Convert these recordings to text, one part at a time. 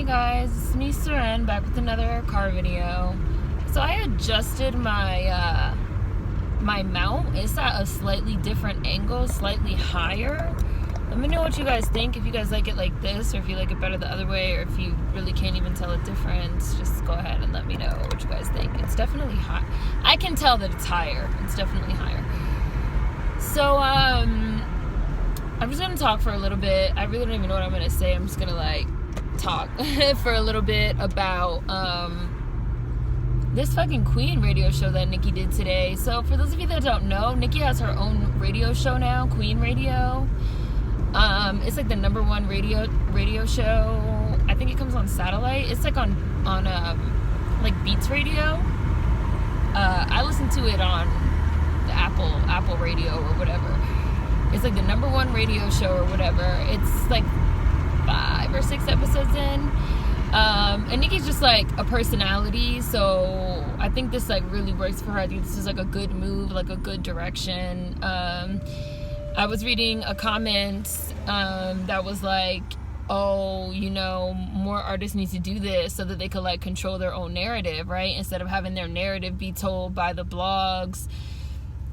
Hey guys, it's me Seren back with another car video. So I adjusted my my mount. It's at a slightly different angle, slightly higher. Let me know what you guys think, if you guys like it like this or if you like it better the other way, or if you really can't even tell a difference. Just go ahead and let me know what you guys think. It's definitely high. I can tell that it's higher. It's definitely higher. So I'm just gonna talk for a little bit. I really don't even know what I'm gonna say. I'm just gonna talk for a little bit about this fucking Queen radio show that Nicki did today. So for those of you that don't know, Nicki has her own radio show now, Queen Radio. It's like the #1 radio show. I think it comes on satellite. It's like on like Beats Radio. I listen to it on the Apple Radio or whatever. It's like the #1 radio show or whatever. It's like 5 or 6 episodes in. And Nicki's just like a personality, so I think this like really works for her. I think this is like a good move, like a good direction. I was reading a comment that was like, oh, you know, more artists need to do this so that they could like control their own narrative, right? Instead of having their narrative be told by the blogs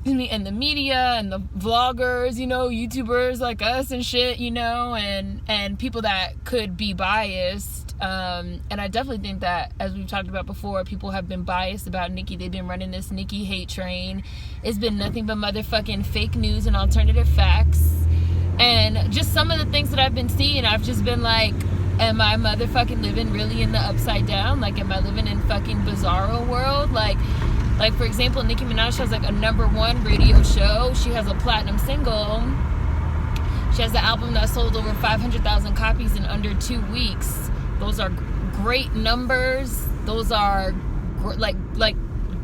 and the media and the vloggers, you know, YouTubers like us and shit, you know, and people that could be biased. And I definitely think that, as we've talked about before, people have been biased about Nicki. They've been running this Nicki hate train. It's been nothing but motherfucking fake news and alternative facts. And just some of the things that I've been seeing, I've just been like, am I motherfucking living really in the upside down? Like, am I living in fucking bizarro world? Like for example, Nicki Minaj has like a #1 radio show. She has a platinum single. She has an album that sold over 500,000 copies in under 2 weeks. Those are great numbers. Those are like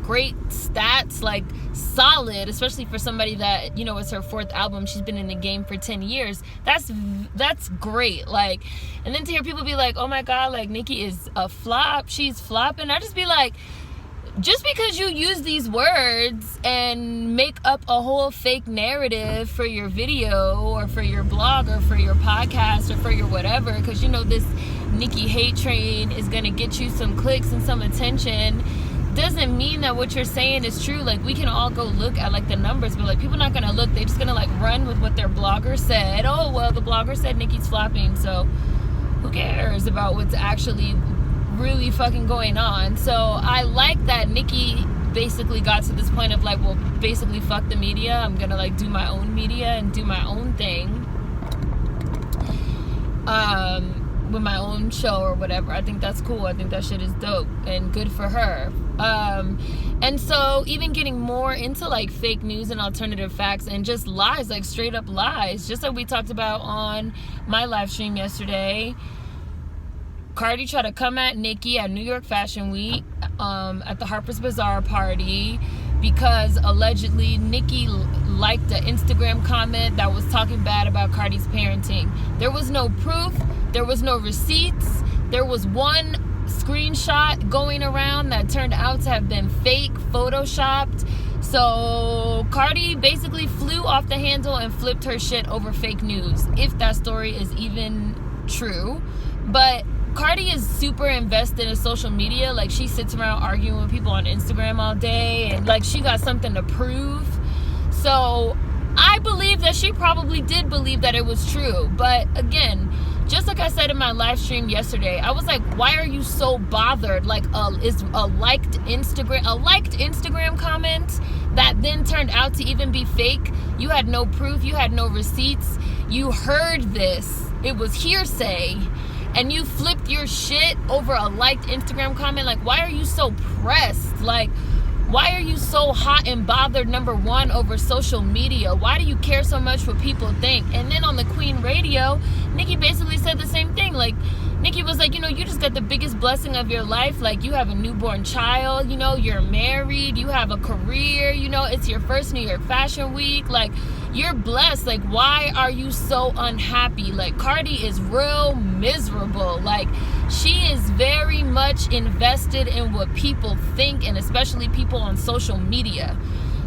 great stats, like solid, especially for somebody that, you know, it's her 4th album. She's been in the game for 10 years. That's great. Like, and then to hear people be like, oh my God, like Nicki is a flop. She's flopping. I just be like, just because you use these words and make up a whole fake narrative for your video or for your blog or for your podcast or for your whatever, because you know this Nicki hate train is gonna get you some clicks and some attention, doesn't mean that what you're saying is true. Like, we can all go look at like the numbers, but like people are not gonna look. They're just gonna like run with what their blogger said. Oh well, the blogger said Nicki's flopping, so who cares about what's actually really fucking going on? So I like that Nicki basically got to this point of like, well, basically fuck the media. I'm gonna like do my own media and do my own thing with my own show or whatever. I think that's cool. I think that shit is dope and good for her. And so even getting more into like fake news and alternative facts and just lies, like straight up lies, just like we talked about on my live stream yesterday. Cardi tried to come at Nicki at New York Fashion Week at the Harper's Bazaar party because allegedly Nicki liked an Instagram comment that was talking bad about Cardi's parenting. There was no proof. There was no receipts. There was one screenshot going around that turned out to have been fake, photoshopped. So Cardi basically flew off the handle and flipped her shit over fake news, if that story is even true. But Cardi is super invested in social media. Like, she sits around arguing with people on Instagram all day, and like she got something to prove. So I believe that she probably did believe that it was true. But again, just like I said in my live stream yesterday, I was like, why are you so bothered? Like, is a liked Instagram comment that then turned out to even be fake. You had no proof. You had no receipts. You heard this. It was hearsay. And you flipped your shit over a liked Instagram comment. Like, why are you so pressed? Like, why are you so hot and bothered, #1, over social media? Why do you care so much what people think? And then on the Queen Radio, Nicki basically said the same thing. Like, Nicki was like, you know, you just got the biggest blessing of your life. Like, you have a newborn child, you know, you're married, you have a career, you know, it's your first New York Fashion Week. Like, you're blessed. Like, why are you so unhappy? Like, Cardi is real miserable. Like, she is very much invested in what people think, and especially people on social media.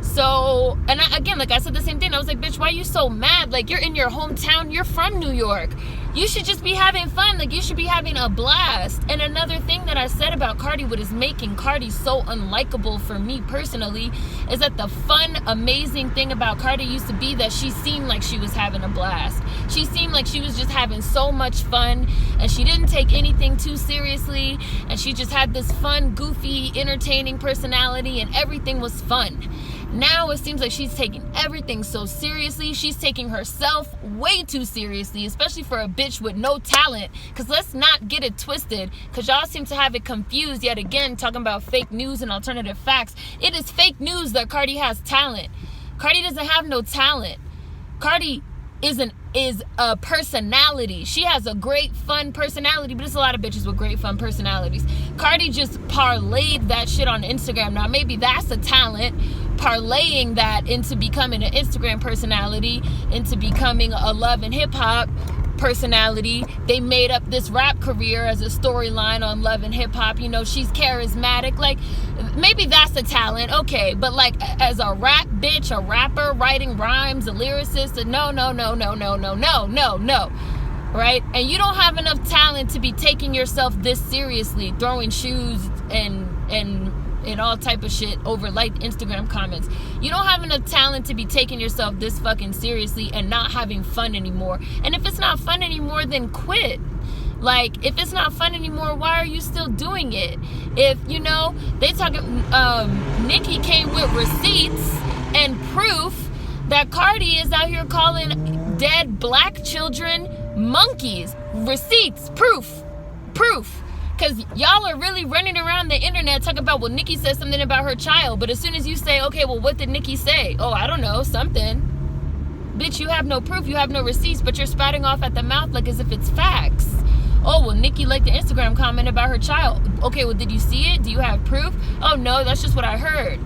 So, and again, like I said the same thing. I was like, bitch, why are you so mad? Like, you're in your hometown. You're from New York. You should just be having fun. Like, you should be having a blast. And another thing that I said about Cardi, what is making Cardi so unlikable for me personally, is that the fun, amazing thing about Cardi used to be that she seemed like she was having a blast. She seemed like she was just having so much fun, and she didn't take anything too seriously, and she just had this fun, goofy, entertaining personality, and everything was fun. Now it seems like she's taking everything so seriously. She's taking herself way too seriously, especially for a bitch with no talent. Because let's not get it twisted, because y'all seem to have it confused yet again, talking about fake news and alternative facts. It is fake news that Cardi has talent. Cardi doesn't have no talent. Cardi is a personality. She has a great fun personality, but there's a lot of bitches with great fun personalities. Cardi just parlayed that shit on Instagram. Now maybe that's a talent, parlaying that into becoming an Instagram personality, into becoming a love and hip hop personality. They made up this rap career as a storyline on Love and Hip Hop. You know, she's charismatic. Like, maybe that's a talent, okay, but like as a rap bitch, a rapper, writing rhymes, a lyricist, no, right? And you don't have enough talent to be taking yourself this seriously, throwing shoes and all type of shit over like Instagram comments. You don't have enough talent to be taking yourself this fucking seriously and not having fun anymore. And if it's not fun anymore, then quit. Like, if it's not fun anymore, why are you still doing it? If, you know, they talking, Nicki came with receipts and proof that Cardi is out here calling dead black children monkeys. Receipts, proof. Because y'all are really running around the internet talking about, well, Nicki said something about her child. But as soon as you say, okay, well, what did Nicki say? Oh, I don't know, something. Bitch, you have no proof, you have no receipts, but you're spouting off at the mouth like as if it's facts. Oh, well, Nicki liked the Instagram comment about her child. Okay, well, did you see it? Do you have proof? Oh, no, that's just what I heard.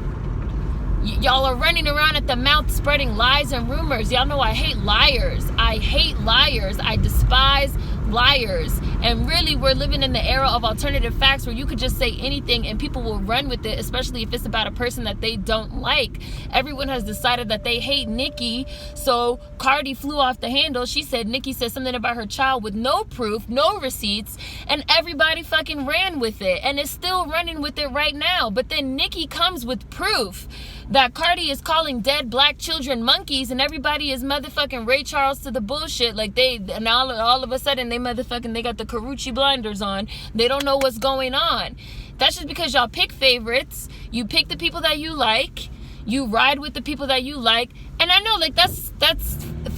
Y'all are running around at the mouth spreading lies and rumors. Y'all know I hate liars. I despise liars. And really, we're living in the era of alternative facts where you could just say anything and people will run with it, especially if it's about a person that they don't like. Everyone has decided that they hate Nicki, so Cardi flew off the handle. She said Nicki said something about her child with no proof, no receipts, and everybody fucking ran with it, and is still running with it right now. But then Nicki comes with proof that Cardi is calling dead black children monkeys, and everybody is motherfucking Ray Charles to the bullshit. Like, and all of a sudden they got the Karuchi blinders on. They don't know what's going on. That's just because y'all pick favorites. You pick the people that you like. You ride with the people that you like. And I know, like, that's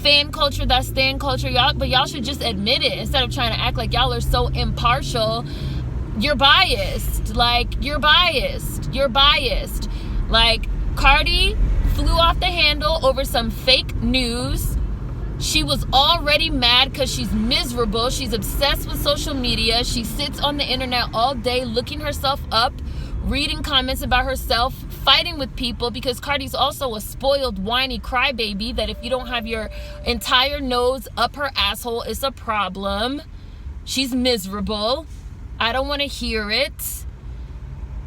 fan culture, that's stan culture, y'all. But y'all should just admit it instead of trying to act like y'all are so impartial. You're biased. Like, you're biased. Like, Cardi flew off the handle over some fake news. She was already mad because she's miserable. She's obsessed with social media. She sits on the internet all day looking herself up, reading comments about herself, fighting with people, because Cardi's also a spoiled, whiny crybaby that if you don't have your entire nose up her asshole, it's a problem. She's miserable. I don't want to hear it.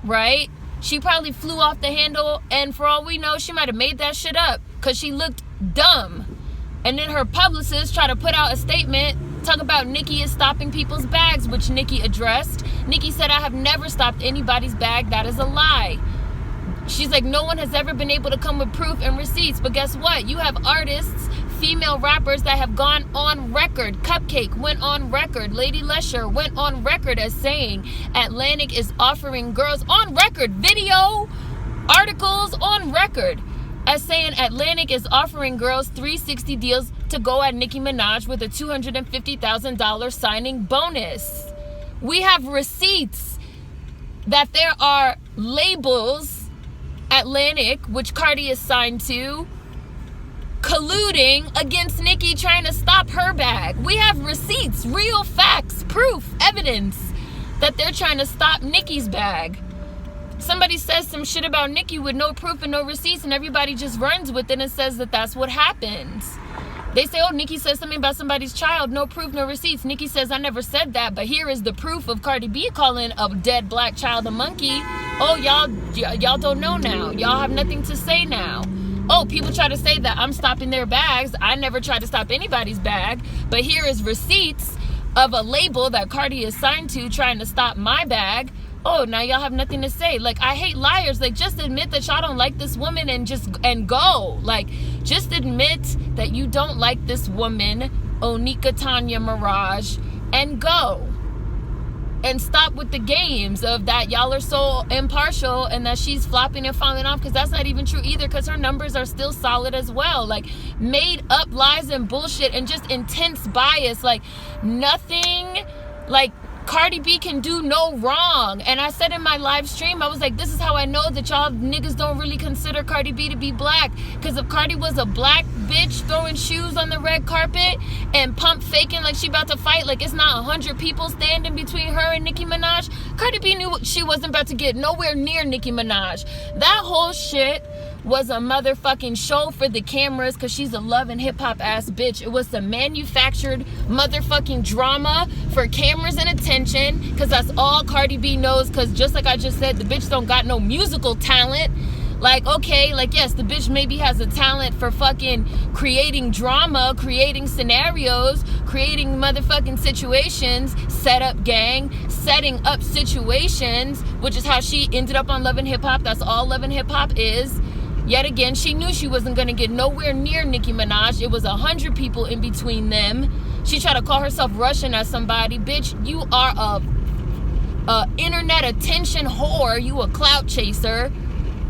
Right? She probably flew off the handle, and for all we know, she might have made that shit up because she looked dumb. And then her publicist tried to put out a statement, talk about Nicki is stopping people's bags, which Nicki addressed. Nicki said, I have never stopped anybody's bag. That is a lie. She's like, no one has ever been able to come with proof and receipts. But guess what? You have artists, female rappers that have gone on record. Cupcake went on record. Lady Leshurr went on record as saying Atlantic is offering girls, on record, video, articles on record, as saying Atlantic is offering girls 360 deals to go at Nicki Minaj with a $250,000 signing bonus. We have receipts that there are labels, Atlantic, which Cardi is signed to, colluding against Nicki, trying to stop her bag. We have receipts, real facts, proof, evidence that they're trying to stop Nicki's bag. Somebody says some shit about Nicki with no proof and no receipts, and everybody just runs with it and says that that's what happens. They say, oh, Nicki says something about somebody's child, no proof, no receipts. Nicki says, I never said that, but here is the proof of Cardi B calling a dead black child a monkey. Oh, y'all don't know now. Y'all have nothing to say now. oh, people try to say that I'm stopping their bags. I never tried to stop anybody's bag. But here is receipts of a label that Cardi is signed to trying to stop my bag. Oh, now y'all have nothing to say. Like, I hate liars. Like, just admit that y'all don't like this woman and go. Like, just admit that you don't like this woman, Onika Tanya Mirage, and go. And stop with the games of that y'all are so impartial and that she's flopping and falling off, because that's not even true either, because her numbers are still solid as well. Like, made up lies and bullshit and just intense bias. Like, nothing, like, Cardi B can do no wrong. And I said in my live stream, I was like, this is how I know that y'all niggas don't really consider Cardi B to be black. Because if Cardi was a black bitch throwing shoes on the red carpet and pump faking like she about to fight, like it's not 100 people standing between her and Nicki Minaj, Cardi B knew she wasn't about to get nowhere near Nicki Minaj. That whole shit was a motherfucking show for the cameras, because she's a love and hip-hop ass bitch. It was the manufactured motherfucking drama for cameras and attention, because that's all Cardi B knows. Because just like I just said, the bitch don't got no musical talent. Like, okay, like, yes, the bitch maybe has a talent for fucking creating drama, creating scenarios, creating motherfucking situations, set up gang, setting up situations, which is how she ended up on Love and Hip Hop. That's all Love and Hip Hop is. Yet again, she knew she wasn't going to get nowhere near Nicki Minaj. It was 100 people in between them. She tried to call herself Russian as somebody. Bitch, you are a internet attention whore. You a clout chaser.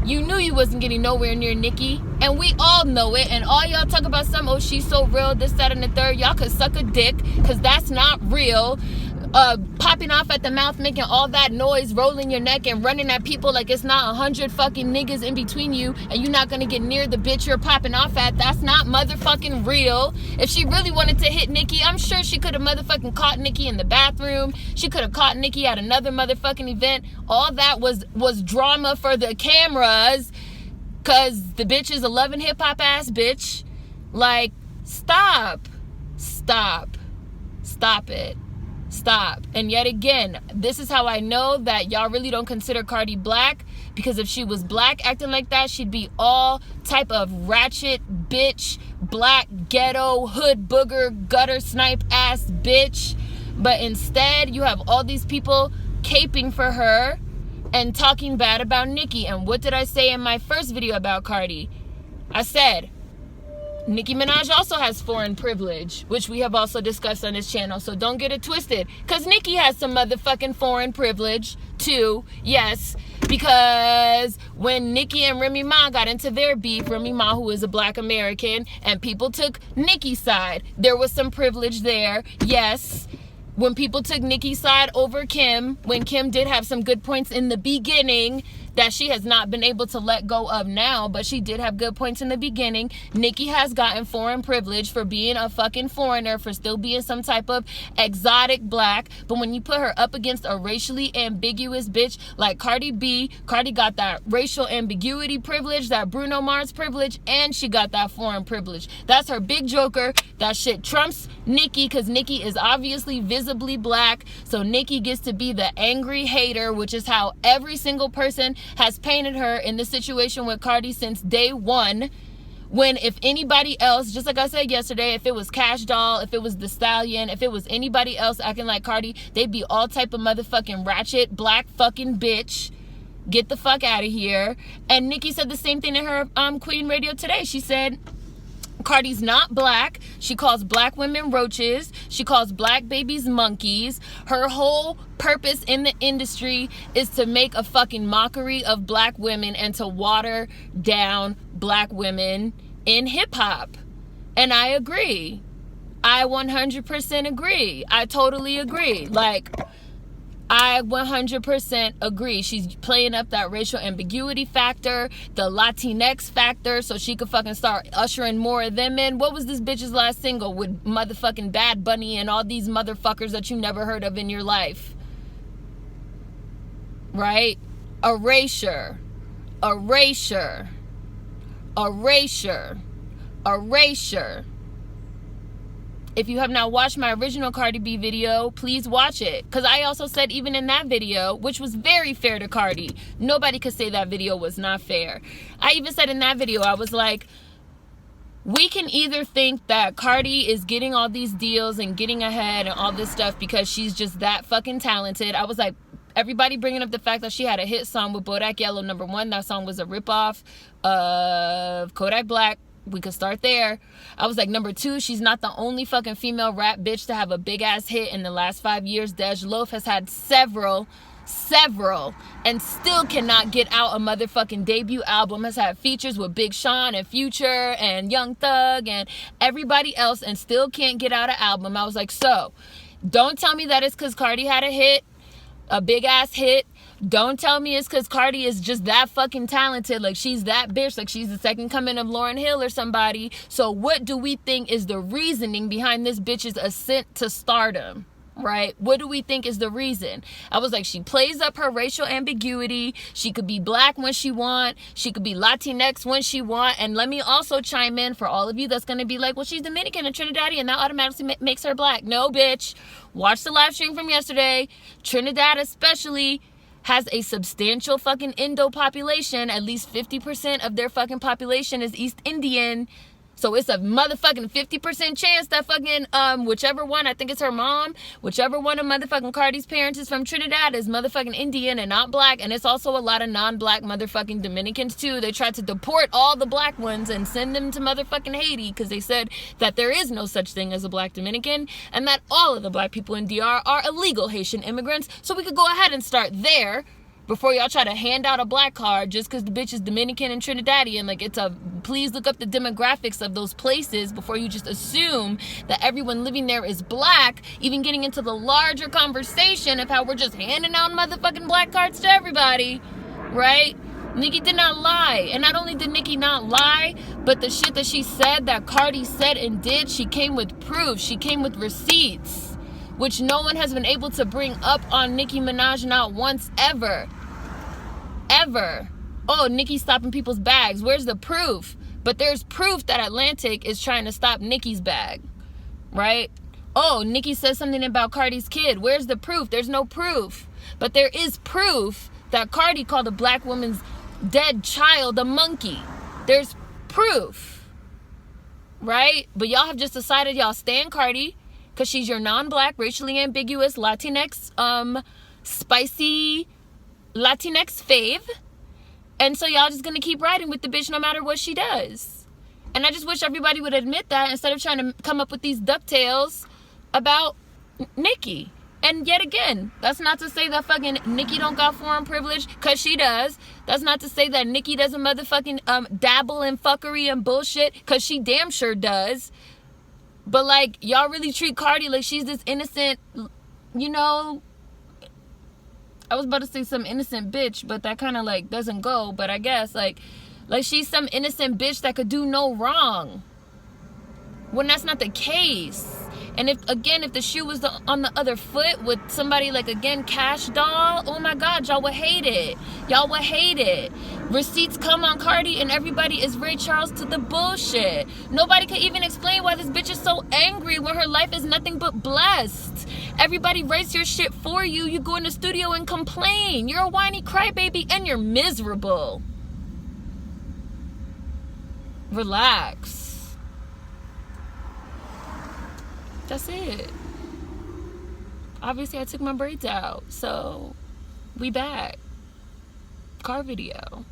You knew you wasn't getting nowhere near Nicki. And we all know it. And all y'all talk about some, oh, she's so real, this, that, and the third. Y'all could suck a dick, because that's not real. Popping off at the mouth, making all that noise, rolling your neck and running at people like it's not 100 fucking niggas in between you and you're not gonna get near the bitch you're popping off at. That's not motherfucking real. If she really wanted to hit Nicki, I'm sure she could have motherfucking caught Nicki in the bathroom. She could have caught Nicki at another motherfucking event. All that was drama for the cameras, cause the bitch is a loving hip hop ass bitch. Like, stop it. Stop. And yet again, this is how I know that y'all really don't consider Cardi black, because if she was black acting like that, she'd be all type of ratchet bitch, black ghetto hood booger gutter snipe ass bitch. But instead, you have all these people caping for her and talking bad about Nicki. And what did I say in my first video about Cardi? I said Nicki Minaj also has foreign privilege, which we have also discussed on this channel. So don't get it twisted, because Nicki has some motherfucking foreign privilege too. Yes, because when Nicki and Remy Ma got into their beef, Remy Ma, who is a black American, and people took Nicki's side, there was some privilege there. Yes. When people took Nicki's side over Kim, when Kim did have some good points in the beginning that she has not been able to let go of now, but she did have good points in the beginning, Nicki has gotten foreign privilege for being a fucking foreigner, for still being some type of exotic black. But when you put her up against a racially ambiguous bitch like Cardi B, Cardi got that racial ambiguity privilege, that Bruno Mars privilege, and she got that foreign privilege. That's her big joker. That shit trumps Nicki, because Nicki is obviously visibly black. So Nicki gets to be the angry hater, which is how every single person has painted her in this situation with Cardi since day one. When if anybody else, just like I said yesterday, if it was Cash Doll, if it was The Stallion, if it was anybody else acting like Cardi, they'd be all type of motherfucking ratchet black fucking bitch. Get the fuck out of here. And Nicki said the same thing in her Queen Radio today. She said Cardi's not black. She calls black women roaches. She calls black babies monkeys. Her whole purpose in the industry is to make a fucking mockery of black women and to water down black women in hip hop. And I agree. I 100% agree. I totally agree. Like, I 100% agree. She's playing up that racial ambiguity factor, the Latinx factor, so she could fucking start ushering more of them in. What was this bitch's last single with motherfucking Bad Bunny and all these motherfuckers that you never heard of in your life? Right? Erasure. Erasure. Erasure. Erasure. If you have not watched my original Cardi B video, please watch it. Because I also said even in that video, which was very fair to Cardi, nobody could say that video was not fair. I even said in that video, I was like, we can either think that Cardi is getting all these deals and getting ahead and all this stuff because she's just that fucking talented. I was like, everybody bringing up the fact that she had a hit song with Bodak Yellow. Number one, that song was a ripoff of Kodak Black. We could start there. I was like, number two, she's not the only fucking female rap bitch to have a big ass hit in the last 5 years. Dej Loaf has had several, and still cannot get out a motherfucking debut album. Has had features with Big Sean and Future and Young Thug and everybody else, and still can't get out an album. I was like, so don't tell me that it's because Cardi had a hit, a big ass hit. Don't tell me it's because Cardi is just that fucking talented. Like, she's that bitch. Like, she's the second coming of Lauryn Hill or somebody. So what do we think is the reasoning behind this bitch's ascent to stardom? Right? What do we think is the reason? I was like, she plays up her racial ambiguity. She could be black when she want. She could be Latinx when she want. And let me also chime in for all of you that's going to be like, well, she's Dominican and Trinidadian. That automatically makes her black. No, bitch. Watch the live stream from yesterday. Trinidad especially has a substantial fucking Indo population. At least 50% of their fucking population is East Indian. So it's a motherfucking 50% chance that fucking, whichever one, I think it's her mom, whichever one of motherfucking Cardi's parents is from Trinidad is motherfucking Indian and not black. And it's also a lot of non-black motherfucking Dominicans too. They tried to deport all the black ones and send them to motherfucking Haiti because they said that there is no such thing as a black Dominican and that all of the black people in DR are illegal Haitian immigrants. So we could go ahead and start there before y'all try to hand out a black card just because the bitch is Dominican and Trinidadian. Like, please look up the demographics of those places before you just assume that everyone living there is black, even getting into the larger conversation of how we're just handing out motherfucking black cards to everybody, right? Nicki did not lie. And not only did Nicki not lie, but the shit that she said, that Cardi said and did, she came with proof. She came with receipts, which no one has been able to bring up on Nicki Minaj, not once ever. Ever. Oh, Nicki's stopping people's bags. Where's the proof? But there's proof that Atlantic is trying to stop Nicki's bag, right? Oh, Nicki says something about Cardi's kid. Where's the proof? There's no proof. But there is proof that Cardi called a black woman's dead child a monkey. There's proof, right? But y'all have just decided y'all stand Cardi because she's your non-black, racially ambiguous, Latinx, spicy Latinx fave, and so y'all just gonna keep riding with the bitch no matter what she does. And I just wish everybody would admit that instead of trying to come up with these ducktails about Nicki. And yet again, that's not to say that fucking Nicki don't got foreign privilege, cause she does. That's not to say that Nicki doesn't motherfucking dabble in fuckery and bullshit, cause she damn sure does. But like, y'all really treat Cardi like she's this innocent, you know, I was about to say some innocent bitch, but that kind of like doesn't go. But I guess like she's some innocent bitch that could do no wrong, when that's not the case. And if the shoe was on the other foot with somebody like, again, Cash Doll, oh my God, y'all would hate it. Y'all would hate it. Receipts come on Cardi and everybody is Ray Charles to the bullshit. Nobody could even explain why this bitch is so angry when her life is nothing but blessed. Everybody writes your shit for you. You go in the studio and complain. You're a whiny crybaby and you're miserable. Relax. That's it. Obviously, I took my braids out, so we back. Car video.